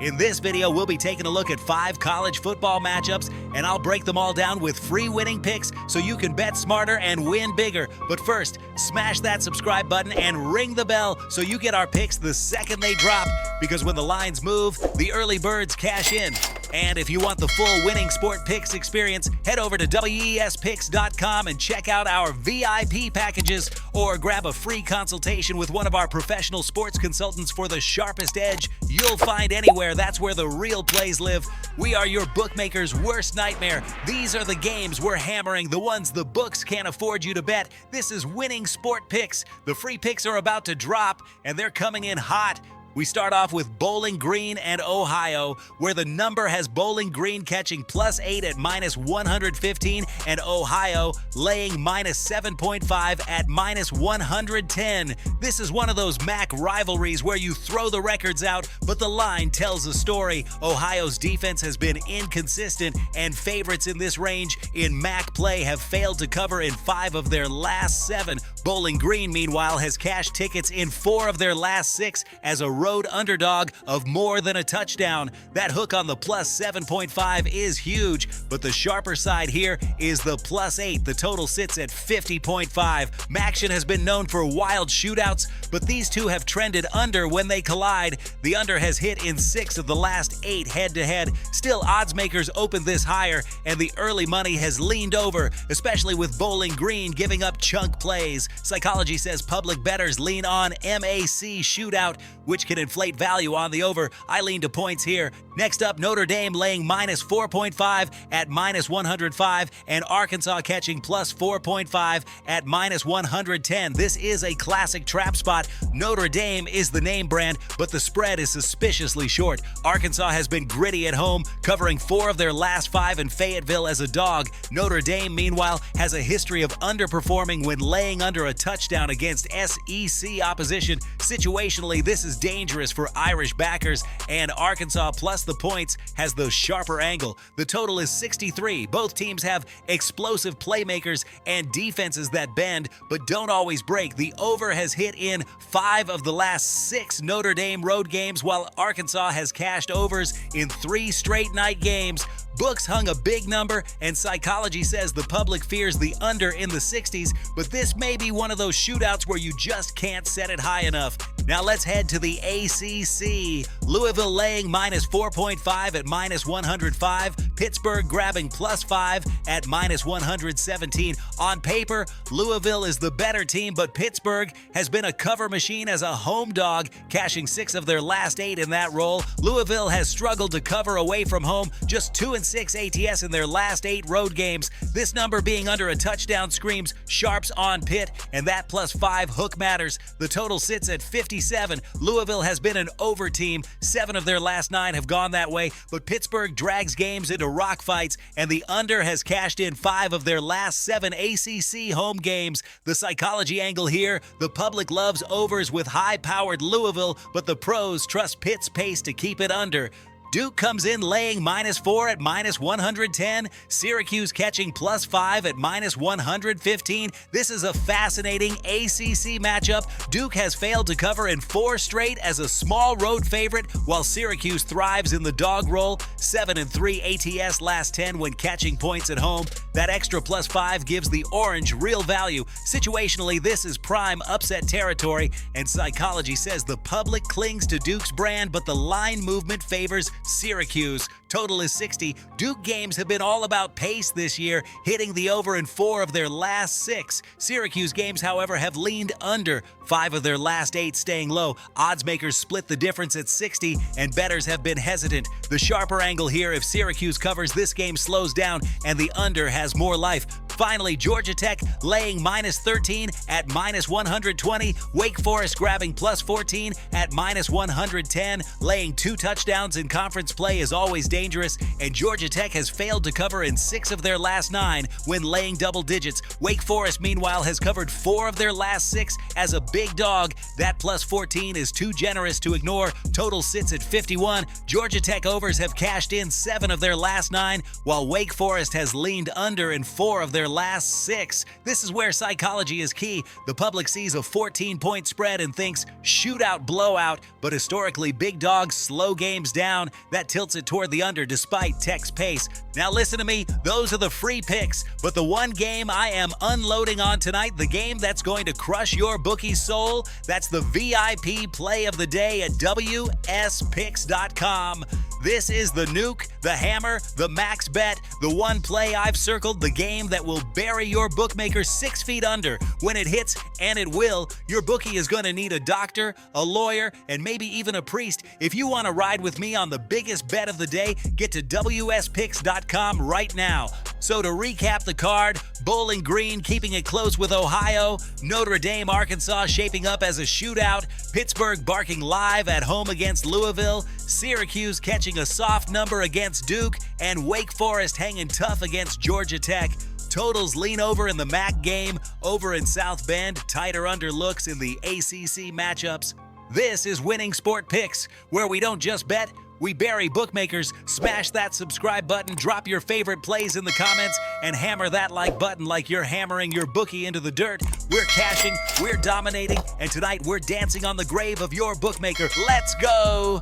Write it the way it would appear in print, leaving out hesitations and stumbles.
In this video, we'll be taking a look at 5 college football matchups, and I'll break them all down with free winning picks so you can bet smarter and win bigger. But first, smash that subscribe button and ring the bell so you get our picks the second they drop, because when the lines move, the early birds cash in. And if you want the full winning sport picks experience, head over to wespicks.com and check out our VIP packages, or grab a free consultation with one of our professional sports consultants for the sharpest edge you'll find anywhere. That's where the real plays live. We are your bookmaker's worst nightmare. These are the games we're hammering, the ones the books can't afford you to bet. This is winning sport picks. The free picks are about to drop, and they're coming in hot. We start off with Bowling Green and Ohio, where the number has Bowling Green catching +8 at -115 and Ohio laying -7.5 at -110. This is one of those MAC rivalries where you throw the records out, but the line tells a story. Ohio's defense has been inconsistent, and favorites in this range in MAC play have failed to cover in 5 of their last 7. Bowling Green, meanwhile, has cashed tickets in 4 of their last 6 as a road underdog of more than a touchdown. That hook on the +7.5 is huge, but the sharper side here is the +8. The total sits at 50.5. Maction has been known for wild shootouts, but these two have trended under when they collide. The under has hit in 6 of the last 8 head-to-head. Still, odds makers opened this higher, and the early money has leaned over, especially with Bowling Green giving up chunk plays. Psychology says public bettors lean on MAC shootout, which can inflate value on the over. I lean to points here. Next up, Notre Dame laying -4.5 at -105, and Arkansas catching +4.5 at -110. This is a classic trap spot. Notre Dame is the name brand, but the spread is suspiciously short. Arkansas has been gritty at home, covering 4 of their last 5 in Fayetteville as a dog. Notre Dame, meanwhile, has a history of underperforming when laying under a touchdown against SEC opposition. Situationally, this is dangerous for Irish backers, and Arkansas plus the points has the sharper angle. The total is 63. Both teams have explosive playmakers and defenses that bend but don't always break. The over has hit in 5 of the last 6 Notre Dame road games, while Arkansas has cashed overs in 3 straight night games. Books hung a big number, and psychology says the public fears the under in the 60s, but this may be one of those shootouts where you just can't set it high enough. Now let's head to the ACC. Louisville laying -4.5 at -105. Pittsburgh grabbing +5 at -117. On paper, Louisville is the better team, but Pittsburgh has been a cover machine as a home dog, cashing 6 of their last 8 in that role. Louisville has struggled to cover away from home, just 2-6 ATS in their last 8 road games. This number being under a touchdown screams sharps on Pitt, and that +5 hook matters. The total sits at 57. Louisville has been an over team. 7 of their last 9 have gone that way, but Pittsburgh drags games into rock fights, and the under has cashed in 5 of their last 7 ACC home games. The psychology angle here: the public loves overs with high-powered Louisville, but the pros trust Pitt's pace to keep it under. Duke comes in laying -4 at -110. Syracuse catching +5 at -115. This is a fascinating ACC matchup. Duke has failed to cover in 4 straight as a small road favorite, while Syracuse thrives in the dog roll. 7-3 ATS last 10 when catching points at home. That extra +5 gives the orange real value. Situationally, this is prime upset territory, and psychology says the public clings to Duke's brand, but the line movement favors Syracuse. Total is 60. Duke games have been all about pace this year, hitting the over in 4 of their last 6. Syracuse games, however, have leaned under, 5 of their last 8 staying low. Odds makers split the difference at 60, and bettors have been hesitant. The sharper angle here: if Syracuse covers, this game slows down, and the under has more life. Finally, Georgia Tech laying -13 at -120. Wake Forest grabbing +14 at -110. Laying 2 touchdowns in conference play is always dangerous, and Georgia Tech has failed to cover in 6 of their last 9 when laying double digits. Wake Forest, meanwhile, has covered 4 of their last 6 as a big dog. That +14 is too generous to ignore. Total sits at 51. Georgia Tech overs have cashed in 7 of their last 9, while Wake Forest has leaned under in 4 of their their last 6. This is where psychology is key. The public sees a 14-point spread and thinks shootout, blowout, but historically big dogs slow games down. That tilts it toward the under despite Tech's pace. Now listen to me, those are the free picks, but the one game I am unloading on tonight, the game that's going to crush your bookie's soul, that's the VIP play of the day at WSPicks.com. This is the nuke, the hammer, the max bet, the one play I've circled, the game that will bury your bookmaker 6 feet under. When it hits, and it will, your bookie is going to need a doctor, a lawyer, and maybe even a priest. If you want to ride with me on the biggest bet of the day, get to WSPicks.com right now. So to recap the card, Bowling Green keeping it close with Ohio, Notre Dame, Arkansas shaping up as a shootout, Pittsburgh barking live at home against Louisville, Syracuse catching a soft number against Duke, and Wake Forest hanging tough against Georgia Tech. Totals lean over in the MAC game, over in South Bend, tighter under looks in the ACC matchups. This is Winning Sport Picks, where we don't just bet, we bury bookmakers. Smash that subscribe button, drop your favorite plays in the comments, and hammer that like button like you're hammering your bookie into the dirt. We're cashing, we're dominating, and tonight we're dancing on the grave of your bookmaker. Let's go!